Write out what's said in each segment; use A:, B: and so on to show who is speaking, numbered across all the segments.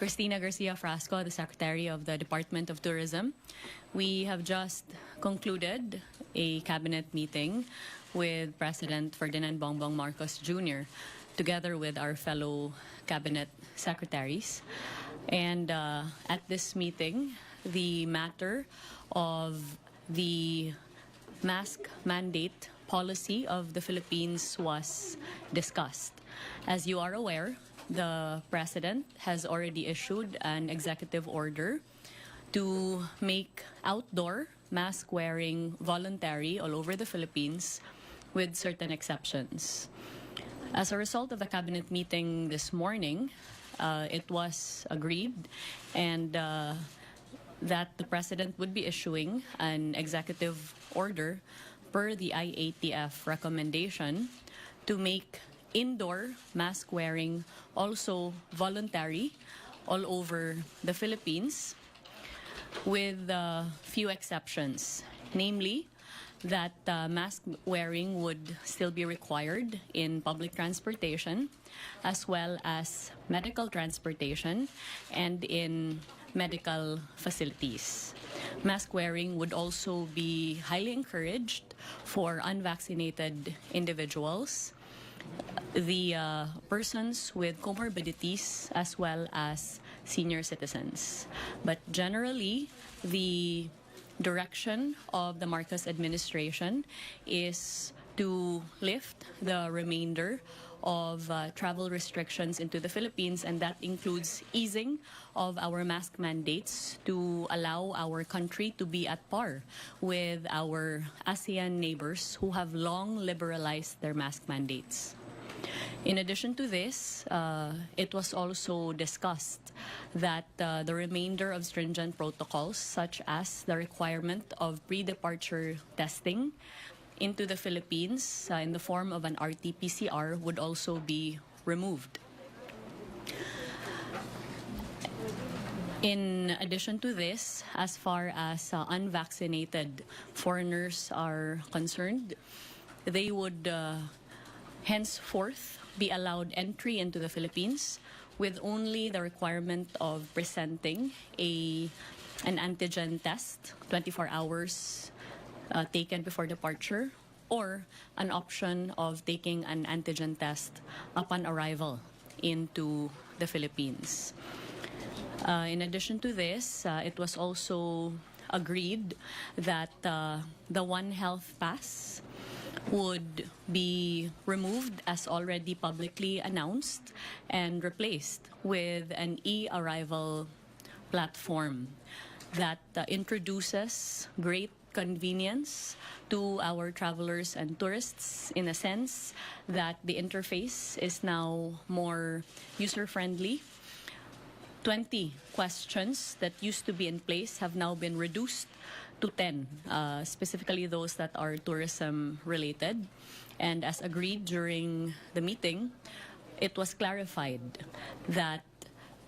A: Cristina Garcia Frasco, the Secretary of the Department of Tourism. We have just concluded a cabinet meeting with President Ferdinand Bongbong Marcos Jr. together with our fellow cabinet secretaries. And at this meeting, the matter of the mask mandate policy of the Philippines was discussed. As you are aware, the President has already issued an executive order to make outdoor mask wearing voluntary all over the Philippines with certain exceptions. As a result of the cabinet meeting this morning, it was agreed and that the President would be issuing an executive order per the IATF recommendation to make indoor mask wearing also voluntary all over the Philippines with few exceptions, namely that mask wearing would still be required in public transportation as well as medical transportation and in medical facilities. Mask wearing would also be highly encouraged for unvaccinated individuals, the persons with comorbidities, as well as senior citizens. But generally, the direction of the Marcos administration is to lift the remainder of travel restrictions into the Philippines, and that includes easing of our mask mandates to allow our country to be at par with our ASEAN neighbors who have long liberalized their mask mandates. In addition to this, it was also discussed that the remainder of stringent protocols, such as the requirement of pre-departure testing into the Philippines in the form of an RT-PCR, would also be removed. In addition to this, as far as unvaccinated foreigners are concerned, they would henceforth be allowed entry into the Philippines with only the requirement of presenting an antigen test 24 hours taken before departure, or an option of taking an antigen test upon arrival into the Philippines. In addition to this, it was also agreed that the One Health Pass would be removed as already publicly announced and replaced with an e-arrival platform that introduces great convenience to our travelers and tourists, in a sense that the interface is now more user-friendly. 20 questions that used to be in place have now been reduced to 10, specifically those that are tourism related. And as agreed during the meeting, it was clarified that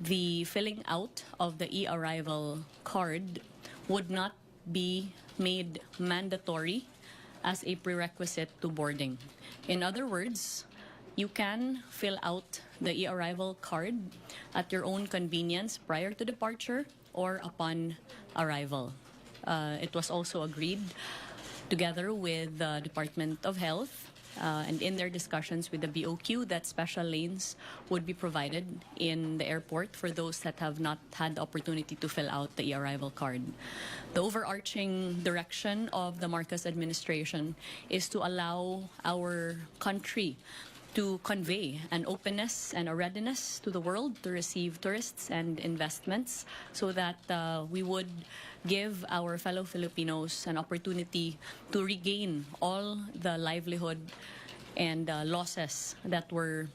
A: the filling out of the e-arrival card would not be made mandatory as a prerequisite to boarding. In other words, you can fill out the e-arrival card at your own convenience prior to departure or upon arrival. It was also agreed together with the Department of Health and in their discussions with the BOQ that special lanes would be provided in the airport for those that have not had the opportunity to fill out the e-arrival card. The overarching direction of the Marcos administration is to allow our country to convey an openness and a readiness to the world to receive tourists and investments, so that we would give our fellow Filipinos an opportunity to regain all the livelihood and losses that were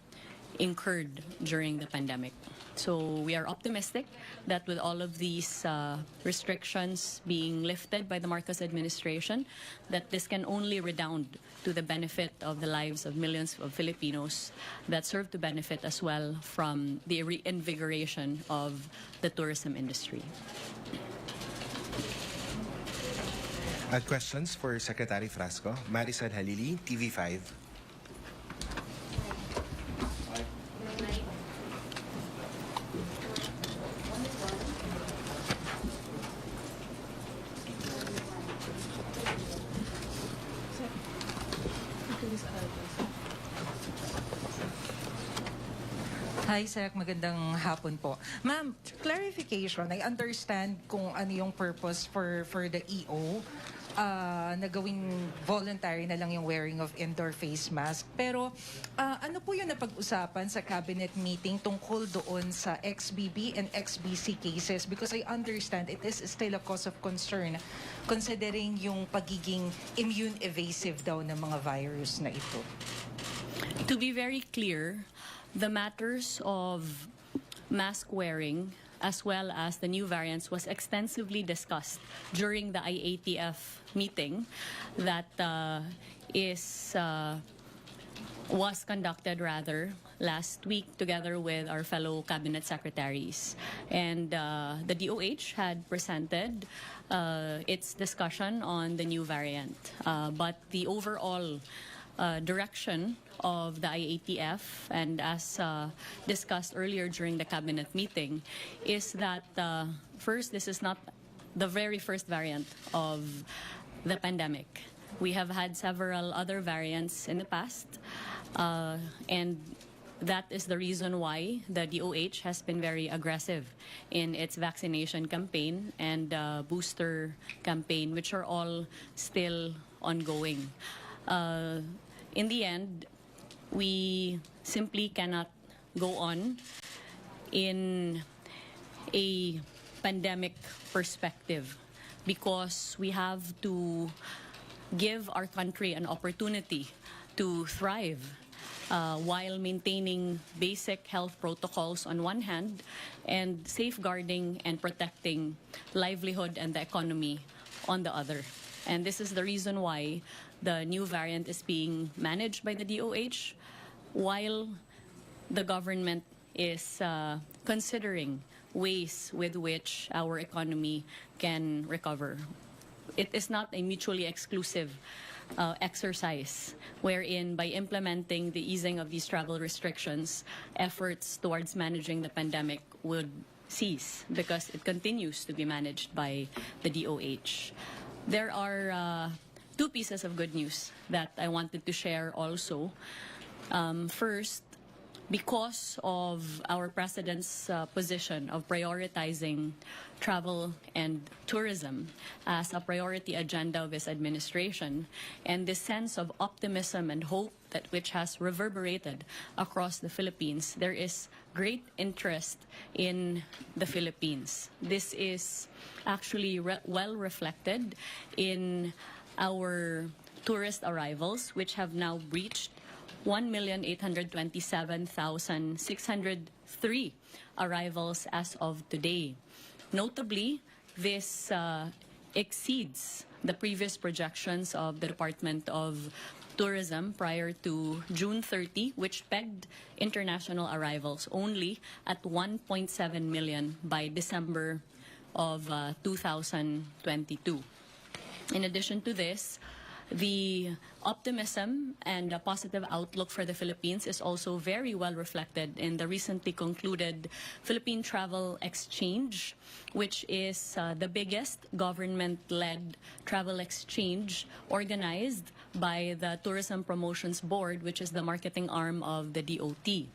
A: incurred during the pandemic. So we are optimistic that with all of these restrictions being lifted by the Marcos administration, that this can only redound to the benefit of the lives of millions of Filipinos that serve to benefit as well from the reinvigoration of the tourism industry.
B: Questions for Secretary Frasco? Maricel Halili, TV5.
C: Hi, Sec. Magandang hapon po. Ma'am, clarification. I understand kung ano yung purpose for the EO na gawing voluntary na lang yung wearing of indoor face mask. Pero ano po yung napag-usapan sa cabinet meeting tungkol doon sa XBB and XBC cases? Because I understand it is still a cause of concern considering yung pagiging immune evasive daw ng mga virus na ito.
A: To be very clear, the matters of mask wearing as well as the new variants was extensively discussed during the IATF meeting that was conducted last week together with our fellow cabinet secretaries. And the DOH had presented its discussion on the new variant. But the overall direction of the IATF, and as discussed earlier during the cabinet meeting, is that first, this is not the very first variant of the pandemic. We have had several other variants in the past, and that is the reason why the DOH has been very aggressive in its vaccination campaign and booster campaign, which are all still ongoing. In the end, we simply cannot go on in a pandemic perspective because we have to give our country an opportunity to thrive while maintaining basic health protocols on one hand and safeguarding and protecting livelihood and the economy on the other. And this is the reason why the new variant is being managed by the DOH while the government is considering ways with which our economy can recover. It is not a mutually exclusive exercise wherein by implementing the easing of these travel restrictions, efforts towards managing the pandemic would cease because it continues to be managed by the DOH. There are two pieces of good news that I wanted to share also. First, because of our President's position of prioritizing travel and tourism as a priority agenda of his administration, and this sense of optimism and hope which has reverberated across the Philippines, there is great interest in the Philippines. This is actually well reflected in our tourist arrivals, which have now reached 1,827,603 arrivals as of today. Notably, this exceeds the previous projections of the Department of Tourism prior to June 30, which pegged international arrivals only at 1.7 million by December of 2022. In addition to this, the optimism and a positive outlook for the Philippines is also very well reflected in the recently concluded Philippine Travel Exchange, which is the biggest government-led travel exchange organized by the Tourism Promotions Board, which is the marketing arm of the DOT.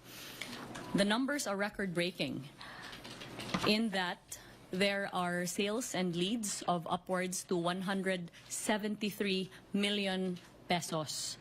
A: The numbers are record-breaking in that there are sales and leads of upwards to 173 million pesos.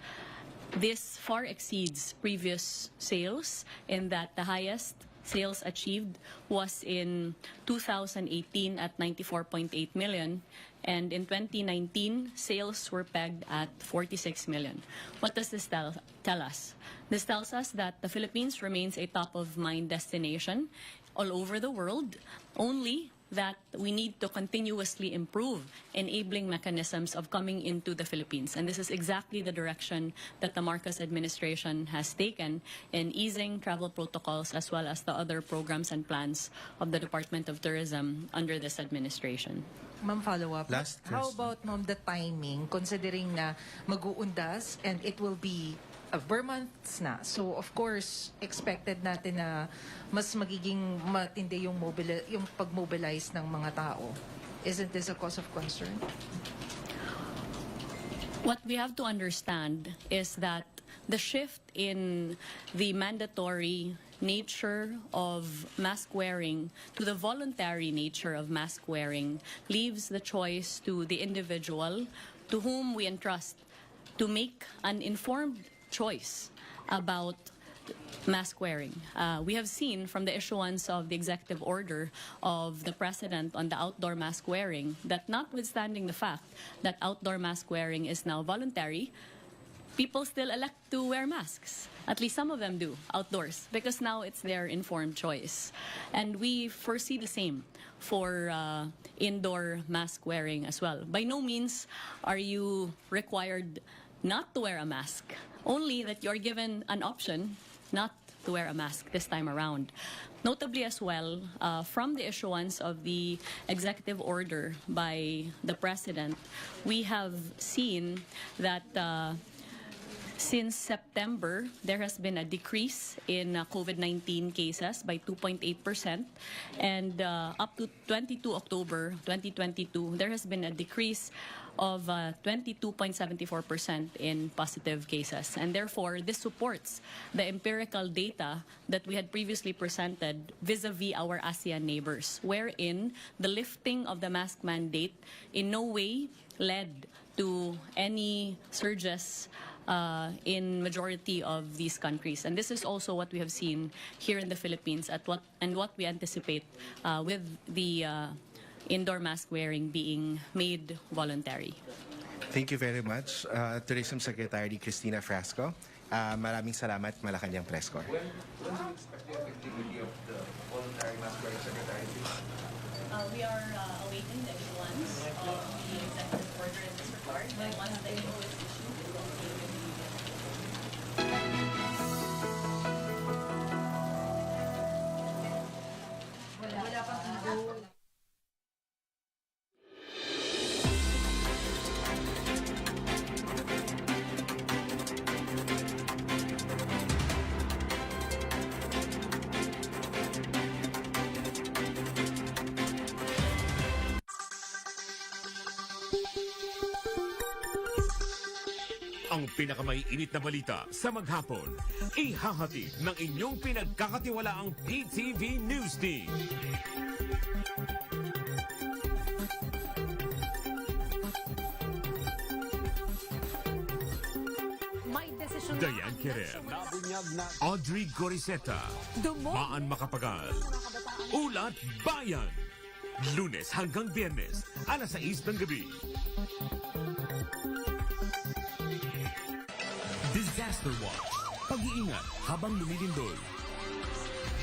A: This far exceeds previous sales in that the highest sales achieved was in 2018 at 94.8 million, and in 2019, sales were pegged at 46 million. What does this tell us? This tells us that the Philippines remains a top-of-mind destination all over the world, only that we need to continuously improve enabling mechanisms of coming into the Philippines. And this is exactly the direction that the Marcos administration has taken in easing travel protocols as well as the other programs and plans of the Department of Tourism under this administration.
C: Ma'am, follow-up.
B: Last
C: How
B: question.
C: about, ma'am, the timing, considering na mag-uundas and it will be per months na. So, of course, expected natin na mas magiging matindi yung pag-mobilize ng mga tao. Isn't this a cause of concern?
A: What we have to understand is that the shift in the mandatory nature of mask wearing, to the voluntary nature of mask wearing, leaves the choice to the individual to whom we entrust to make an informed choice about mask wearing. We have seen from the issuance of the executive order of the president on the outdoor mask wearing that notwithstanding the fact that outdoor mask wearing is now voluntary, people still elect to wear masks. At least some of them do, outdoors, because now it's their informed choice. And we foresee the same for indoor mask wearing as well. By no means are you required not to wear a mask, only that you're given an option not to wear a mask this time around. Notably as well, from the issuance of the executive order by the president, we have seen that since September, there has been a decrease in COVID-19 cases by 2.8%, and up to 22 October 2022, there has been a decrease of 22.74% in positive cases. And therefore, this supports the empirical data that we had previously presented vis-a-vis our ASEAN neighbors, wherein the lifting of the mask mandate in no way led to any surges in majority of these countries. And this is also what we have seen here in the Philippines what we anticipate with the indoor mask wearing being made voluntary.
B: Thank you very much, Tourism Secretary Cristina Frasco. Maraming salamat, Malacanang Press Corps.
D: When do you expect the effectivity of the voluntary mask wearing, Secretary?
A: We are awaiting the issuance of the executive order in this regard. But once the EO is issued, it will be
E: ang pinakamaiinit na balita sa maghapon. Ihahatid ng inyong pinagkakatiwalaang PTV News Team. Dayan Kerem, Audrey Goriseta, Maan Makapagal, Ulat Bayan. Lunes hanggang Biyernes, alas 6 ng gabi. Disaster Watch. Pag-iingat habang lumilindol.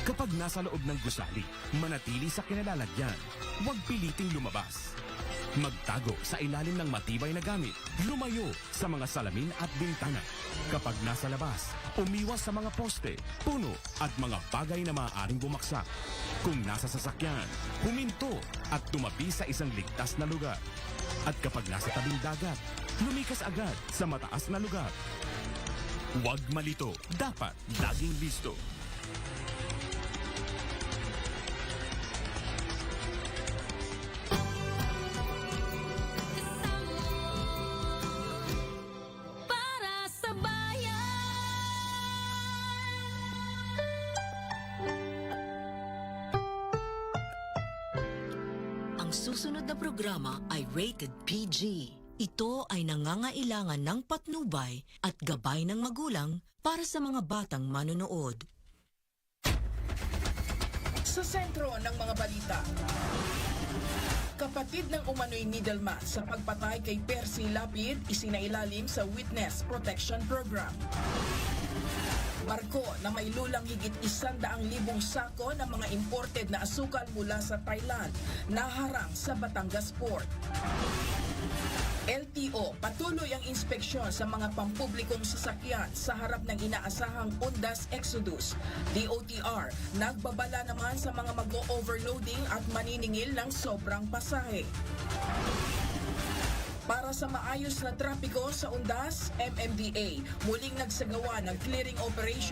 E: Kapag nasa loob ng gusali, manatili sa kinalalagyan. Huwag piliting lumabas. Magtago sa ilalim ng matibay na gamit. Lumayo sa mga salamin at bintana. Kapag nasa labas, umiwas sa mga poste, puno at mga bagay na maaaring bumaksak. Kung nasa sasakyan, huminto at tumabi sa isang ligtas na lugar. At kapag nasa tabing dagat, lumikas agad sa mataas na lugar. Huwag malito, dapat laging listo.
F: Para sa bayan. Ang susunod na programa ay rated PG. Ito ay nangangailangan ng patnubay at gabay ng magulang para sa mga batang manonood.
G: Sa sentro ng mga balita, kapatid ng umano'y middleman sa pagpatay kay Percy Lapid isinailalim sa Witness Protection Program. Barko na may lulang higit 100,000 sako ng mga imported na asukal mula sa Thailand naharang sa Batangas Port. LTO, patuloy ang inspeksyon sa mga pampublikong sasakyan sa harap ng inaasahang Undas Exodus. DOTR, nagbabala naman sa mga mag-overloading at maniningil ng sobrang pasahe. Para sa maayos na trapiko sa Undas, MMDA muling nagsagawa ng clearing operations